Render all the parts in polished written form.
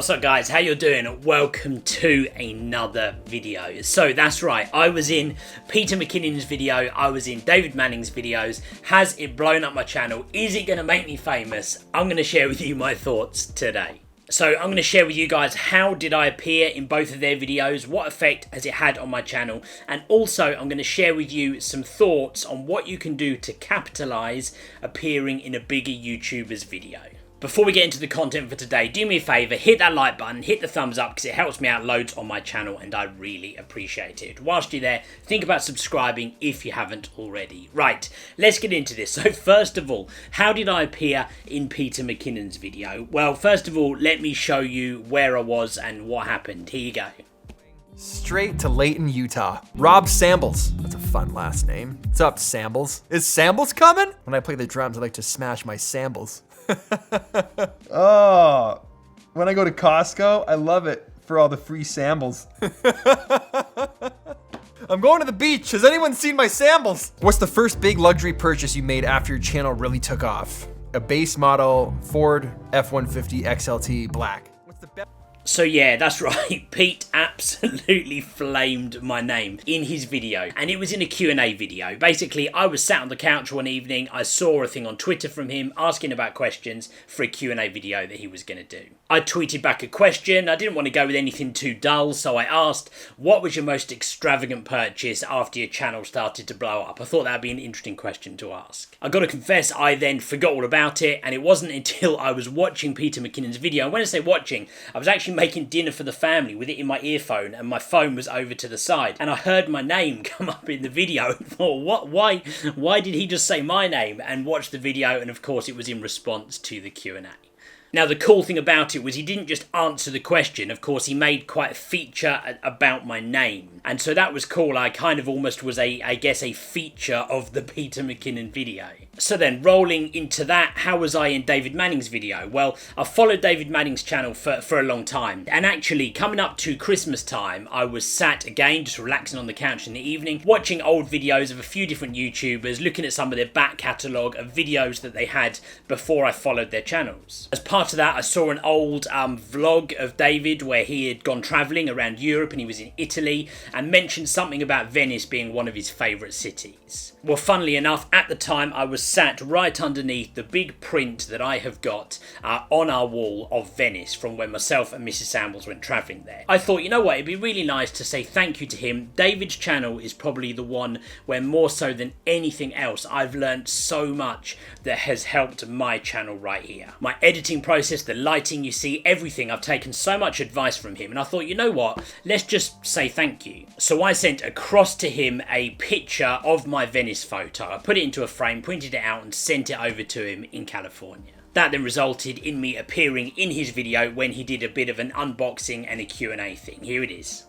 What's up guys, how you doing? Welcome to another video. So that's right, I was in Peter McKinnon's video, I was in David Manning's videos. Has it blown up my channel? Is it going to make me famous? I'm going to share with you my thoughts today. So I'm going to share with you guys how did I appear in both of their videos, what effect has it had on my channel, and also I'm going to share with you some thoughts on what you can do to capitalize appearing in a bigger YouTuber's video. Before we get into the content for today, do me a favour, hit that like button, hit the thumbs up because it helps me out loads on my channel and I really appreciate it. Whilst you're there, think about subscribing if you haven't already. Right, let's get into this. So first of all, how did I appear in Peter McKinnon's video? Well, first of all, let me show you where I was and what happened. Here you go. Straight to Layton, Utah. Rob Sambles. That's a fun last name. What's up, Sambles? Is Sambles coming? When I play the drums, I like to smash my Sambles. Oh, when I go to Costco, I love it for all the free Sambles. I'm going to the beach. Has anyone seen my Sambles? What's the first big luxury purchase you made after your channel really took off? A base model Ford F-150 XLT black. What's the best? So yeah, that's right, Pete absolutely flamed my name in his video, and it was in a Q&A video. Basically, I was sat on the couch one evening, I saw a thing on Twitter from him asking about questions for a Q&A video that he was going to do. I tweeted back a question. I didn't want to go with anything too dull, so I asked, what was your most extravagant purchase after your channel started to blow up? I thought that'd be an interesting question to ask. I gotta confess, I then forgot all about it, and it wasn't until I was watching Peter McKinnon's video, and when I say watching, I was actually making dinner for the family with it in my earphone, and my phone was over to the side, and I heard my name come up in the video and thought, why did he just say my name? And watched the video, and of course it was in response to the Q&A. Now, the cool thing about it was he didn't just answer the question. Of course, he made quite a feature about my name. And so that was cool. I kind of almost was I guess, a feature of the Peter McKinnon video. So then, rolling into that, how was I in David Manning's video? Well, I've followed David Manning's channel for a long time. And actually, coming up to Christmas time, I was sat again, just relaxing on the couch in the evening, watching old videos of a few different YouTubers, looking at some of their back catalogue of videos that they had before I followed their channels. As part of that, I saw an old vlog of David where he had gone travelling around Europe and he was in Italy and mentioned something about Venice being one of his favourite cities. Well, funnily enough, at the time I was sat right underneath the big print that I have got on our wall of Venice from when myself and Mrs. Sambles went travelling there. I thought, you know what, it'd be really nice to say thank you to him. David's channel is probably the one where more so than anything else I've learned so much that has helped my channel right here. My editing process, the lighting, you see, everything. I've taken so much advice from him and I thought, you know what, let's just say thank you. So I sent across to him a picture of my Venice photo. I put it into a frame, printed it out and sent it over to him in California. That then resulted in me appearing in his video when he did a bit of an unboxing and a Q&A thing. Here it is.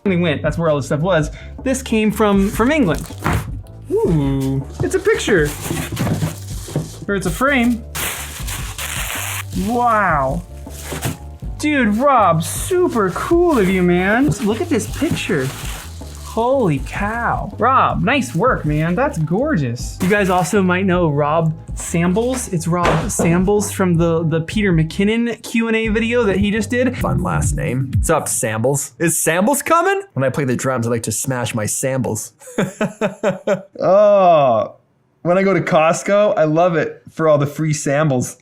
We went, that's where all this stuff was. This came from England. Ooh, it's a picture. Or it's a frame. Wow. Dude, Rob, super cool of you, man. Look at this picture. Holy cow. Rob, nice work, man. That's gorgeous. You guys also might know Rob Sambles. It's Rob Sambles from the Peter McKinnon Q&A video that he just did. Fun last name. What's up, Sambles? Is Sambles coming? When I play the drums, I like to smash my Sambles. Oh, when I go to Costco, I love it for all the free Sambles.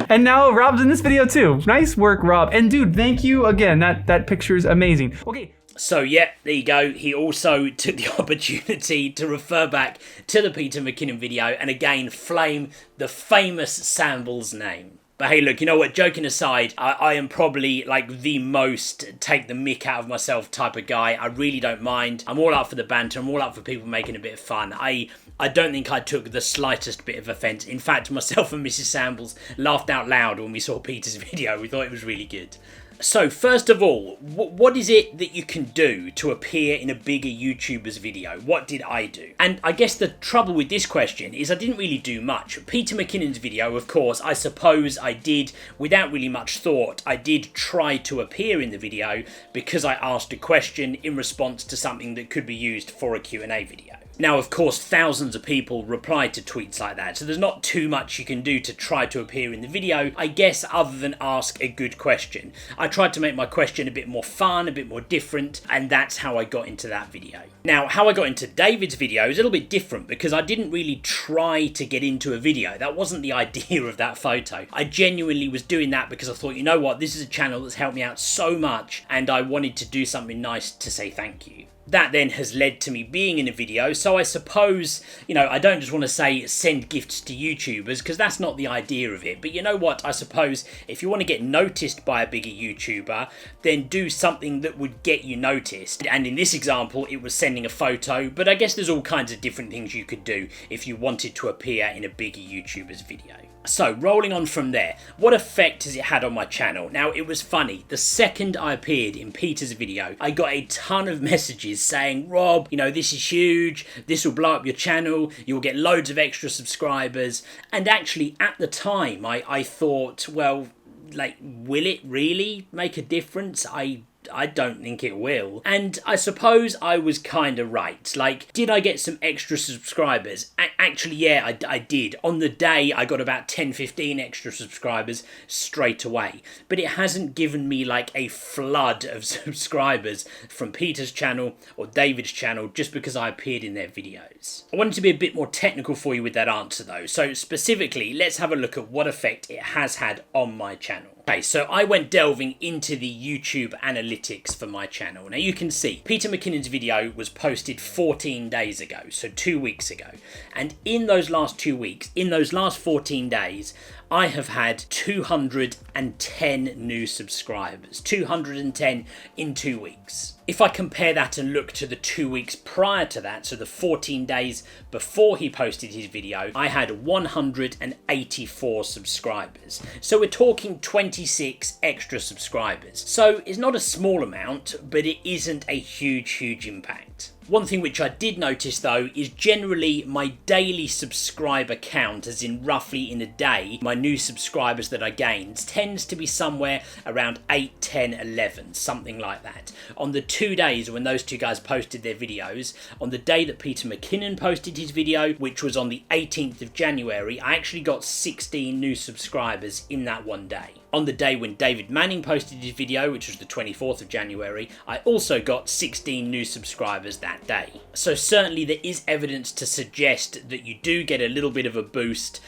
And now Rob's in this video too. Nice work, Rob. And dude, thank you again. That picture's amazing. Okay. So yeah, there you go. He also took the opportunity to refer back to the Peter McKinnon video and again flame the famous Sambles name. But hey, look, you know what? Joking aside, I am probably like the most take the mick out of myself type of guy. I really don't mind. I'm all up for the banter. I'm all up for people making a bit of fun. I don't think I took the slightest bit of offence. In fact, myself and Mrs. Sambles laughed out loud when we saw Peter's video. We thought it was really good. So first of all, what is it that you can do to appear in a bigger YouTuber's video? What did I do? And I guess the trouble with this question is I didn't really do much. Peter McKinnon's video, of course, I suppose I did, without really much thought, I did try to appear in the video because I asked a question in response to something that could be used for a Q&A video. Now, of course, thousands of people replied to tweets like that, so there's not too much you can do to try to appear in the video, I guess, other than ask a good question. I tried to make my question a bit more fun, a bit more different, and that's how I got into that video. Now, how I got into David's video is a little bit different because I didn't really try to get into a video. That wasn't the idea of that photo. I genuinely was doing that because I thought, you know what, this is a channel that's helped me out so much, and I wanted to do something nice to say thank you. That then has led to me being in a video, so I suppose, you know, I don't just want to say send gifts to YouTubers, because that's not the idea of it, but you know what, I suppose if you want to get noticed by a bigger YouTuber, then do something that would get you noticed. And in this example, it was sending a photo, but I guess there's all kinds of different things you could do if you wanted to appear in a bigger YouTuber's video. So, rolling on from there, what effect has it had on my channel? Now, it was funny. The second I appeared in Peter's video, I got a ton of messages saying, Rob, you know, this is huge, this will blow up your channel, you'll get loads of extra subscribers. And actually, at the time, I thought, well, like, will it really make a difference? I don't think it will. And I suppose I was kind of right. Like, did I get some extra subscribers? Actually, yeah, I did. On the day, I got about 10-15 extra subscribers straight away. But it hasn't given me like a flood of subscribers from Peter's channel or David's channel just because I appeared in their videos. I wanted to be a bit more technical for you with that answer though. So specifically, let's have a look at what effect it has had on my channel. Okay, so I went delving into the YouTube analytics for my channel. Now you can see Peter McKinnon's video was posted 14 days ago, so 2 weeks ago. And in those last 2 weeks, in those last 14 days, I have had 210 new subscribers. 210 in 2 weeks. If I compare that and look to the 2 weeks prior to that, so the 14 days before he posted his video, I had 184 subscribers. So we're talking 26 extra subscribers. So it's not a small amount, but it isn't a huge impact. One thing which I did notice though is generally my daily subscriber count, as in roughly in a day, my new subscribers that I gained tends to be somewhere around 8, 10, 11, something like that. On the 2 days when those two guys posted their videos, on the day that Peter McKinnon posted his video, which was on the 18th of January, I actually got 16 new subscribers in that one day. On the day when David Manning posted his video, which was the 24th of January, I also got 16 new subscribers that day. So certainly there is evidence to suggest that you do get a little bit of a boost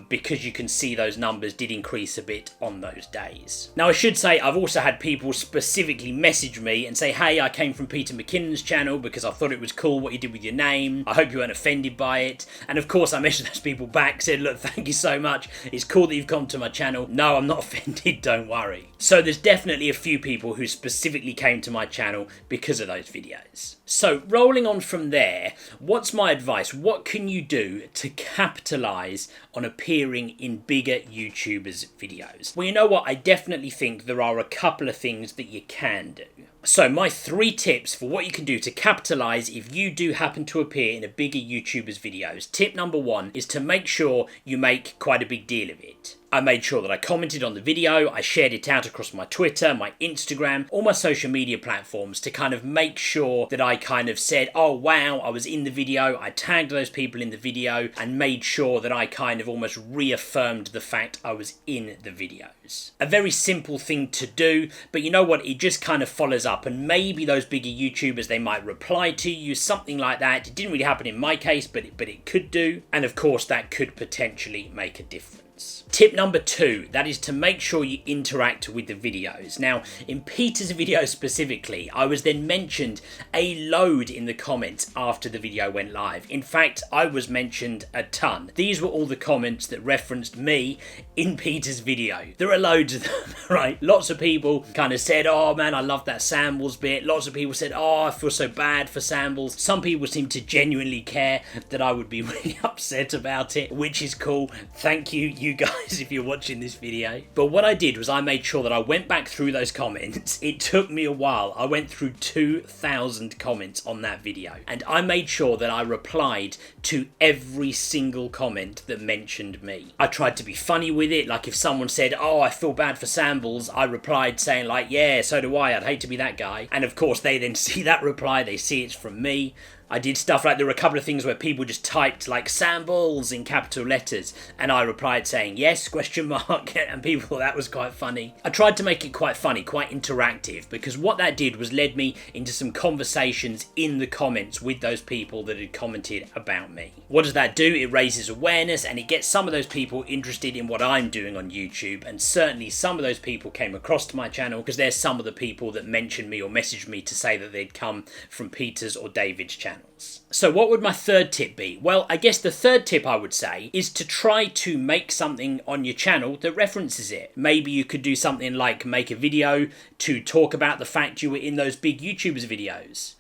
because you can see those numbers did increase a bit on those days. Now I should say I've also had people specifically message me and say, hey, I came from Peter McKinnon's channel because I thought it was cool what you did with your name. I hope you weren't offended by it. And of course I messaged those people back, said, look, thank you so much. It's cool that you've come to my channel. No, I'm not offended. Don't worry. So there's definitely a few people who specifically came to my channel because of those videos. So rolling on from there, what's my advice? What can you do to capitalize on appearing in bigger YouTubers' videos? Well, you know what? I definitely think there are a couple of things that you can do. So my 3 tips for what you can do to capitalize if you do happen to appear in a bigger YouTuber's videos. Tip number 1 is to make sure you make quite a big deal of it. I made sure that I commented on the video, I shared it out across my Twitter, my Instagram, all my social media platforms to kind of make sure that I kind of said, oh wow, I was in the video, I tagged those people in the video and made sure that I kind of almost reaffirmed the fact I was in the videos. A very simple thing to do, but you know what, it just kind of follows up and maybe those bigger YouTubers, they might reply to you, something like that. It didn't really happen in my case, but it could do. And of course that could potentially make a difference. Tip number 2, that is to make sure you interact with the videos. Now, in Peter's video specifically, I was then mentioned a load in the comments after the video went live. In fact, I was mentioned a ton. These were all the comments that referenced me in Peter's video. There are loads of them, right? Lots of people kind of said, oh man, I love that Sambles bit. Lots of people said, oh, I feel so bad for Sambles. Some people seem to genuinely care that I would be really upset about it, which is cool. Thank you, you guys, if you're watching this video. But what I did was I made sure that I went back through those comments. It took me a while. I went through 2,000 comments on that video and I made sure that I replied to every single comment that mentioned me. I tried to be funny with it, like if someone said, oh, I feel bad for Sambles, I replied saying like, yeah, so do I, I'd hate to be that guy. And of course they then see that reply, they see it's from me. I did stuff like, there were a couple of things where people just typed like Sambles in capital letters, and I replied saying yes, question mark, and people thought that was quite funny. I tried to make it quite funny, quite interactive, because what that did was led me into some conversations in the comments with those people that had commented about me. What does that do? It raises awareness and it gets some of those people interested in what I'm doing on YouTube, and certainly some of those people came across to my channel because there's some of the people that mentioned me or messaged me to say that they'd come from Peter's or David's channels. So what would my third tip be? Well, I guess the third tip I would say is to try to make something on your channel that references it. Maybe you could do something like make a video to talk about the fact you were in those big YouTubers videos.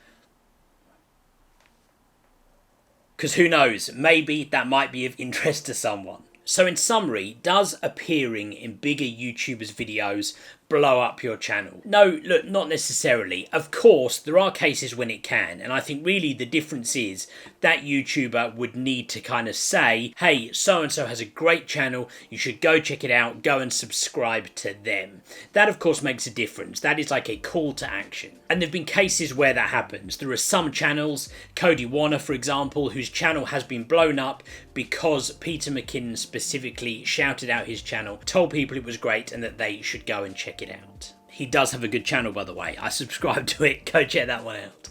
Because who knows, maybe that might be of interest to someone. So in summary, does appearing in bigger YouTubers videos blow up your channel? No, look, not necessarily. Of course, there are cases when it can, and I think really the difference is that YouTuber would need to kind of say, hey, so-and-so has a great channel, you should go check it out, go and subscribe to them. That, of course, makes a difference. That is like a call to action. And there have been cases where that happens. There are some channels, Cody Warner, for example, whose channel has been blown up because Peter McKinnon specifically shouted out his channel, told people it was great and that they should go and check it out. He does have a good channel, by the way. I subscribe to it. Go check that one out.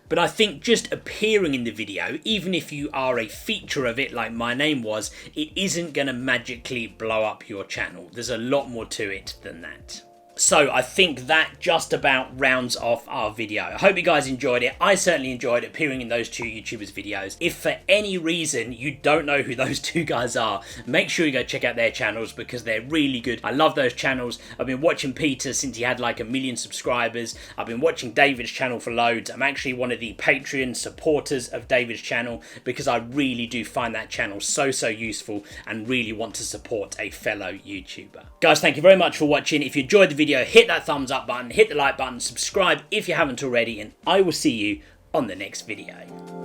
But I think just appearing in the video, even if you are a feature of it like my name was, it isn't going to magically blow up your channel. There's a lot more to it than that. So I think that just about rounds off our video. I hope you guys enjoyed it. I certainly enjoyed appearing in those two YouTubers videos. If for any reason you don't know who those two guys are, make sure you go check out their channels because they're really good. I love those channels. I've been watching Peter since he had like 1 million subscribers. I've been watching David's channel for loads. I'm actually one of the Patreon supporters of David's channel because I really do find that channel so useful and really want to support a fellow YouTuber. Guys, thank you very much for watching. If you enjoyed the video, hit that thumbs up button, hit the like button, subscribe if you haven't already, and I will see you on the next video.